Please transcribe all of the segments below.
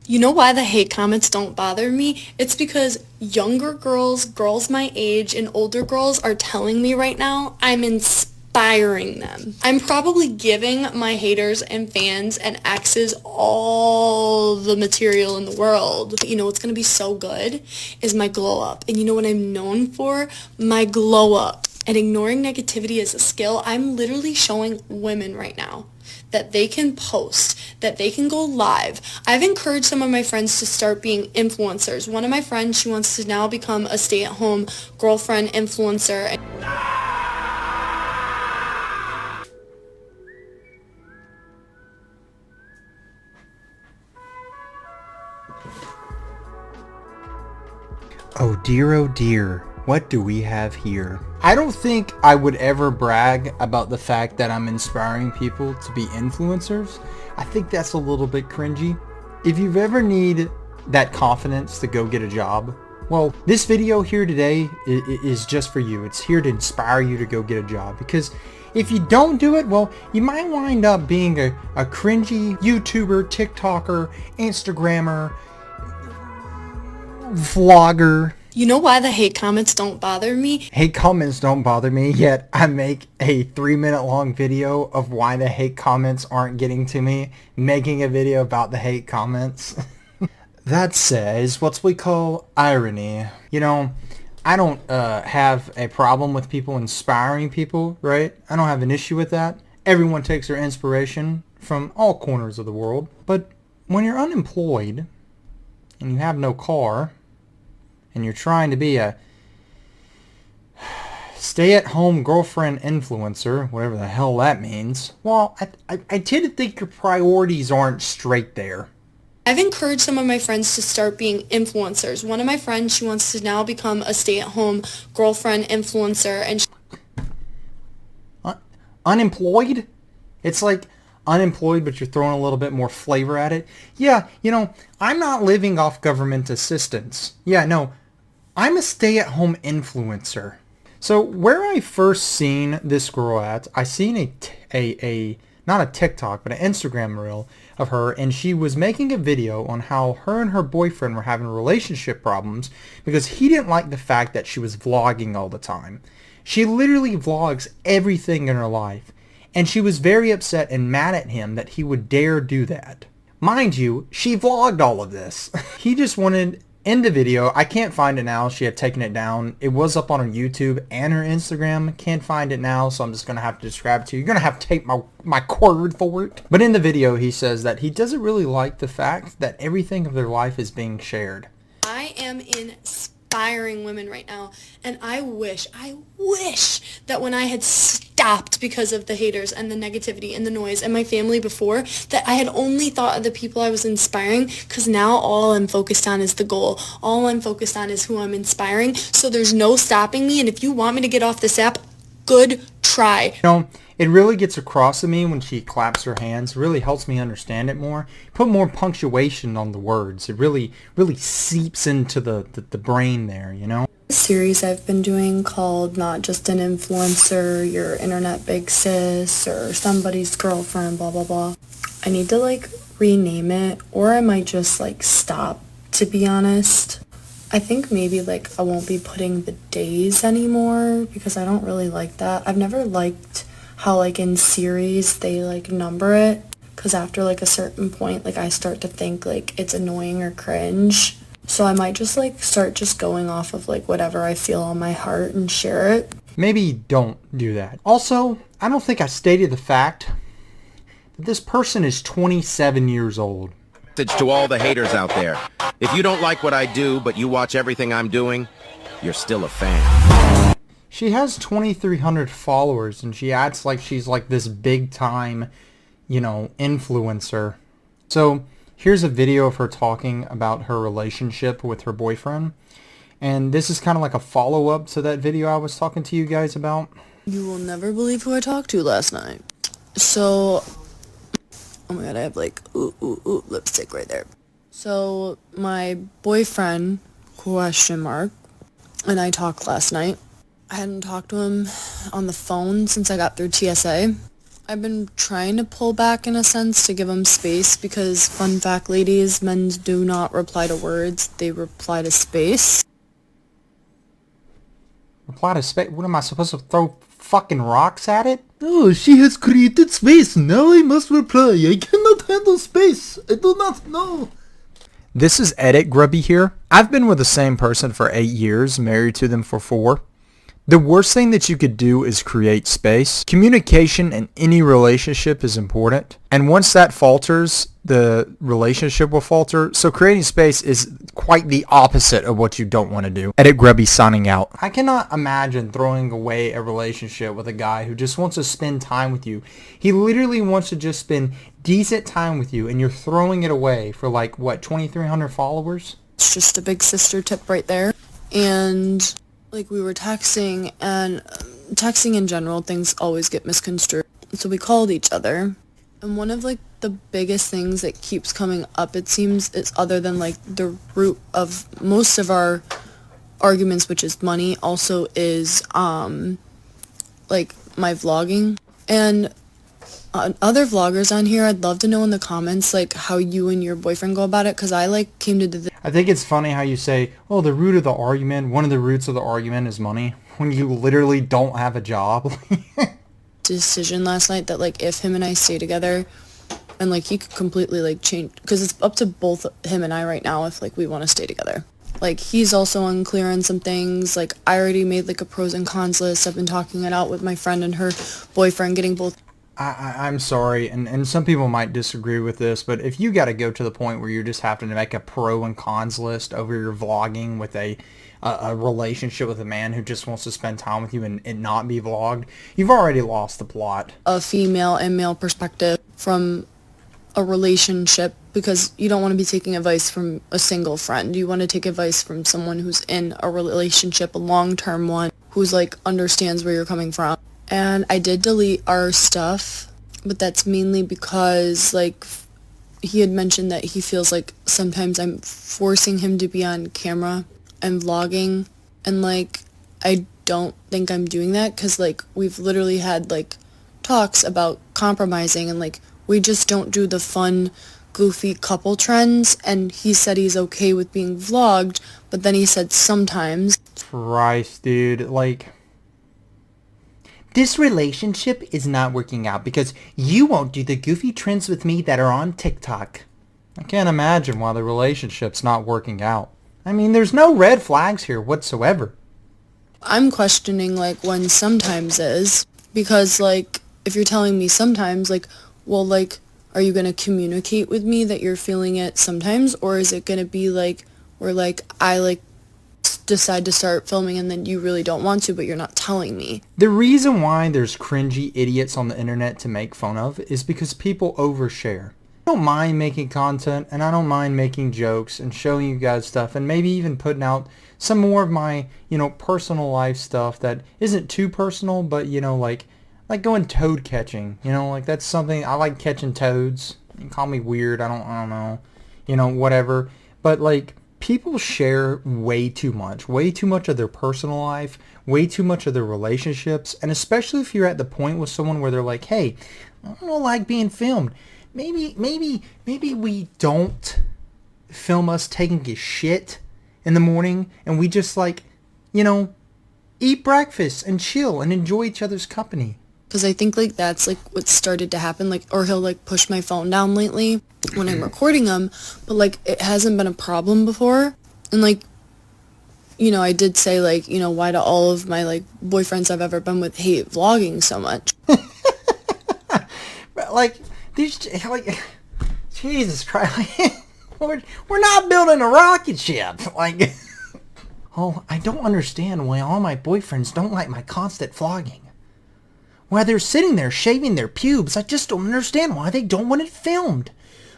You know why the hate comments don't bother me? It's because younger girls, girls my age, and older girls are telling me right now I'm inspiring them. I'm probably giving my haters and fans and exes all the material in the world. But you know what's going to be so good is my glow up. And you know what I'm known for? My glow up. And ignoring negativity is a skill. I'm literally showing women right now that they can post, that they can go live. I've encouraged some of my friends to start being influencers. One of my friends, she wants to now become a stay-at-home girlfriend influencer. Oh dear, what do we have here? I don't think I would ever brag about the fact that I'm inspiring people to be influencers. I think that's a little bit cringy. If you've ever need that confidence to go get a job, well, this video here today is just for you. It's here to inspire you to go get a job, because if you don't do it, well, you might wind up being a cringy YouTuber, TikToker, Instagrammer, vlogger. You know why the hate comments don't bother me? Hate comments don't bother me, yet I make a 3-minute long video of why the hate comments aren't getting to me, making a video about the hate comments. That says what we call irony. You know, I don't have a problem with people inspiring people, right? I don't have an issue with that. Everyone takes their inspiration from all corners of the world. But when you're unemployed and you have no car, and you're trying to be a stay-at-home girlfriend influencer, whatever the hell that means, well, I tend to think your priorities aren't straight there. I've encouraged some of my friends to start being influencers. One of my friends, she wants to now become a stay-at-home girlfriend influencer. And unemployed? It's like unemployed, but you're throwing a little bit more flavor at it. Yeah, you know, I'm not living off government assistance. Yeah, no, I'm a stay-at-home influencer. So where I first seen this girl at, I seen a not a TikTok, but an Instagram reel of her, and she was making a video on how her and her boyfriend were having relationship problems because he didn't like the fact that she was vlogging all the time. She literally vlogs everything in her life, and she was very upset and mad at him that he would dare do that. Mind you, she vlogged all of this. He just wanted, in the video, I can't find it now, she had taken it down. It was up on her YouTube and her Instagram. Can't find it now, so I'm just going to have to describe it to you. You're going to have to take my word for it. But in the video, he says that he doesn't really like the fact that everything of their life is being shared. I am inspiring women right now, and I wish that when I had stopped because of the haters and the negativity and the noise and my family before, that I had only thought of the people I was inspiring, because now all I'm focused on is the goal. All I'm focused on is who I'm inspiring, so there's no stopping me, and if you want me to get off this app, good try. You know, it really gets across to me when she claps her hands. It really helps me understand it more. Put more punctuation on the words. It really seeps into the brain there, you know? Series I've been doing called Not Just an Influencer, Your Internet Big Sis, or Somebody's Girlfriend, blah, blah, blah. I need to, rename it, or I might just, stop, to be honest. I think maybe, I won't be putting the days anymore, because I don't really like that. I've never liked how, in series, they, number it, because after, a certain point, I start to think, it's annoying or cringe. So I might just, start just going off of, whatever I feel on my heart and share it. Maybe don't do that. Also, I don't think I stated the fact that this person is 27 years old. To all the haters out there, if you don't like what I do, but you watch everything I'm doing, you're still a fan. She has 2,300 followers, and she acts like she's this big time, influencer. So here's a video of her talking about her relationship with her boyfriend. And this is kind of like a follow-up to that video I was talking to you guys about. You will never believe who I talked to last night. So, oh my god, I have lipstick right there. So, my boyfriend, question mark, and I talked last night. I hadn't talked to him on the phone since I got through TSA. I've been trying to pull back in a sense to give him space because, fun fact, ladies, men do not reply to words, they reply to space. Reply to space? What am I supposed to throw fucking rocks at it? Oh, she has created space. Now I must reply. I cannot handle space. I do not know. This is Edit Grubby here. I've been with the same person for 8 years, married to them for 4. The worst thing that you could do is create space. Communication in any relationship is important. And once that falters, the relationship will falter. So creating space is quite the opposite of what you don't want to do. Edit Grubby signing out. I cannot imagine throwing away a relationship with a guy who just wants to spend time with you. He literally wants to just spend decent time with you, and you're throwing it away for like, what, 2,300 followers? It's just a big sister tip right there. And like we were texting, and texting in general, things always get misconstrued. So we called each other, and one of like the biggest things that keeps coming up, it seems, is other than like the root of most of our arguments, which is money, also is like my vlogging. And other vloggers on here, I'd love to know in the comments like how you and your boyfriend go about it, because I like came to the I think it's funny how you say, oh, the root of the argument, one of the roots of the argument is money, when you literally don't have a job. decision last night that like if him and I stay together, and like he could completely like change, because it's up to both him and I right now if like we want to stay together. Like he's also unclear on some things. Like I already made like a pros and cons list. I've been talking it out with my friend and her boyfriend, getting both. I'm sorry, and some people might disagree with this, but if you got to go to the point where you're just having to make a pro and cons list over your vlogging with a relationship with a man who just wants to spend time with you and not be vlogged, you've already lost the plot. A female and male perspective from a relationship, because you don't want to be taking advice from a single friend. You want to take advice from someone who's in a relationship, a long-term one, who's like understands where you're coming from. And I did delete our stuff, but that's mainly because like he had mentioned that he feels like sometimes I'm forcing him to be on camera and vlogging, and like I don't think I'm doing that, because like we've literally had like talks about compromising, and like we just don't do the fun goofy couple trends, and he said he's okay with being vlogged, but then he said sometimes. Christ, dude, like, this relationship is not working out because you won't do the goofy trends with me that are on TikTok. I can't imagine why the relationship's not working out. I mean, there's no red flags here whatsoever. I'm questioning like when sometimes is, because like if you're telling me sometimes, like, well, like, are you going to communicate with me that you're feeling it sometimes, or is it going to be like where like I like decide to start filming and then you really don't want to, but you're not telling me? The reason why there's cringy idiots on the internet to make fun of is because people overshare. I don't mind making content, and I don't mind making jokes and showing you guys stuff, and maybe even putting out some more of my, personal life stuff that isn't too personal, but, like going toad catching, like that's something. I like catching toads. You can call me weird, I don't know, whatever. But like, people share way too much of their personal life, way too much of their relationships, and especially if you're at the point with someone where they're like, hey, I don't like being filmed. Maybe we don't film us taking a shit in the morning, and we just like, eat breakfast and chill and enjoy each other's company. Because I think like that's like what started to happen, like, or he'll like push my phone down lately when I'm recording him, but like it hasn't been a problem before. And like, I did say like, why do all of my like boyfriends I've ever been with hate vlogging so much? But like these, like, Jesus Christ, we're not building a rocket ship. Like, oh, I don't understand why all my boyfriends don't like my constant vlogging. While they're sitting there shaving their pubes, I just don't understand why they don't want it filmed.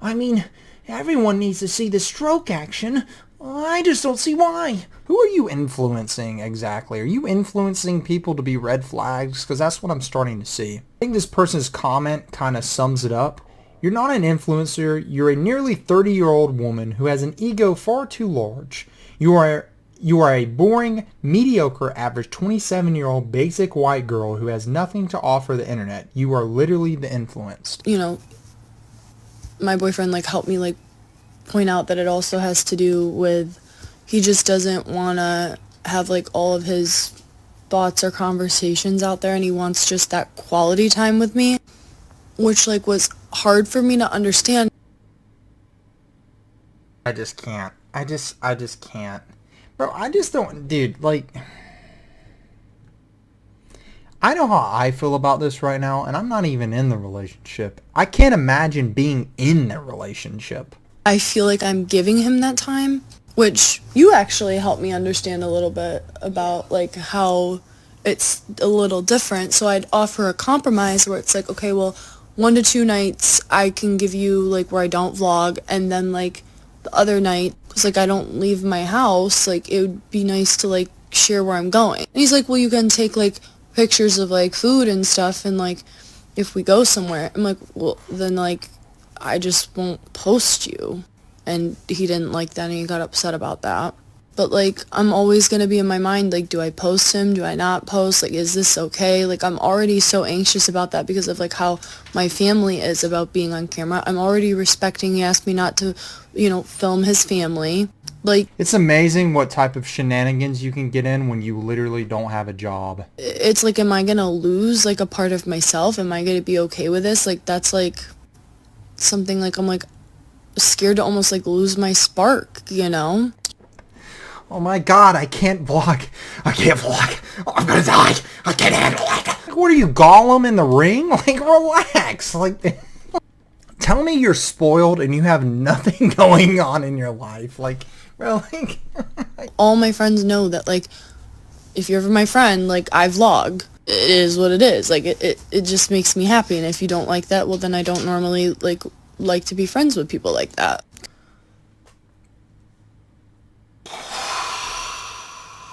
I mean, everyone needs to see the stroke action. I just don't see why. Who are you influencing exactly? Are you influencing people to be red flags? Because that's what I'm starting to see. I think this person's comment kind of sums it up. You're not an influencer. You're a nearly 30-year-old woman who has an ego far too large. You are You are a boring, mediocre, average 27-year-old basic white girl who has nothing to offer the internet. You are literally the influenced. You know, my boyfriend, like, helped me, like, point out that it also has to do with he just doesn't want to have, like, all of his thoughts or conversations out there, and he wants just that quality time with me, which, like, was hard for me to understand. I just can't. I just can't. Bro, I just don't, dude, like, I know how I feel about this right now, and I'm not even in the relationship. I can't imagine being in the relationship. I feel like I'm giving him that time, which you actually helped me understand a little bit about, like, how it's a little different. So I'd offer a compromise where it's like, okay, well, 1 to 2 nights I can give you, like, where I don't vlog, and then, like, the other night, because, like, I don't leave my house, like, it would be nice to, like, share where I'm going. And he's like, well, you can take, like, pictures of, like, food and stuff, and, like, if we go somewhere. I'm like, well, then, like, I just won't post you. And he didn't like that, and he got upset about that. But, like, I'm always going to be in my mind, like, do I post him? Do I not post? Like, is this okay? Like, I'm already so anxious about that because of, like, how my family is about being on camera. I'm already respecting, he asked me not to, you know, film his family. Like, it's amazing what type of shenanigans you can get in when you literally don't have a job. It's like, am I going to lose, like, a part of myself? Am I going to be okay with this? Like, that's, like, something, like, I'm, like, scared to almost, like, lose my spark, you know? Oh my god, I can't vlog. I can't vlog. Oh, I'm gonna die. I can't handle it. Like, what are you, Gollum in the ring? Like, relax. Like, tell me you're spoiled and you have nothing going on in your life. Like, bro, like... All my friends know that, like, if you're ever my friend, like, I vlog. It is what it is. Like, it just makes me happy. And if you don't like that, well, then I don't normally, like to be friends with people like that.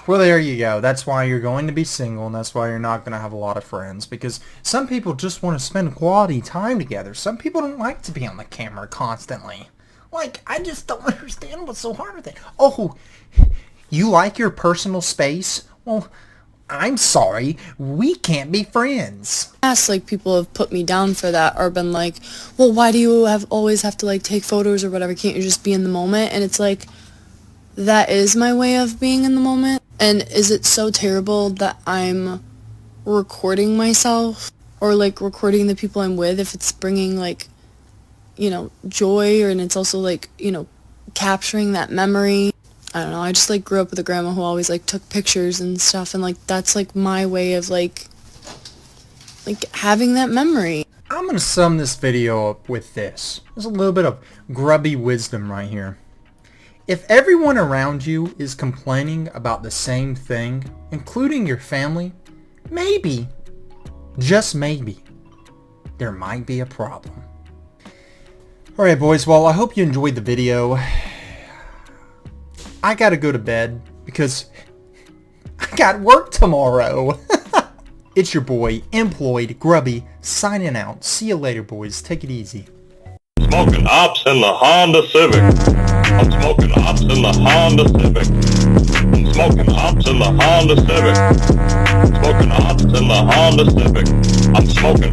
Well, there you go. That's why you're going to be single, and that's why you're not going to have a lot of friends. Because some people just want to spend quality time together. Some people don't like to be on the camera constantly. Like, I just don't understand what's so hard with it. Oh, you like your personal space? Well, I'm sorry. We can't be friends. Yes, like, people have put me down for that or been like, well, why do you always have to, like, take photos or whatever? Can't you just be in the moment? And it's like, that is my way of being in the moment. And is it so terrible that I'm recording myself or, like, recording the people I'm with if it's bringing, like, you know, joy, and it's also, like, you know, capturing that memory? I don't know, I just, like, grew up with a grandma who always, like, took pictures and stuff, and, like, that's, like, my way of, like, having that memory. I'm going to sum this video up with this. There's a little bit of grubby wisdom right here. If everyone around you is complaining about the same thing, including your family, maybe, just maybe, there might be a problem. Alright boys, well, I hope you enjoyed the video. I gotta go to bed because I got work tomorrow. It's your boy, Employed Grubby, signing out. See you later, boys. Take it easy. Smoking ops in the Honda Civic. I'm smoking ops in the Honda Civic. I'm smoking ops in the Honda Civic. Smoking ops in the Honda Civic. I'm smoking.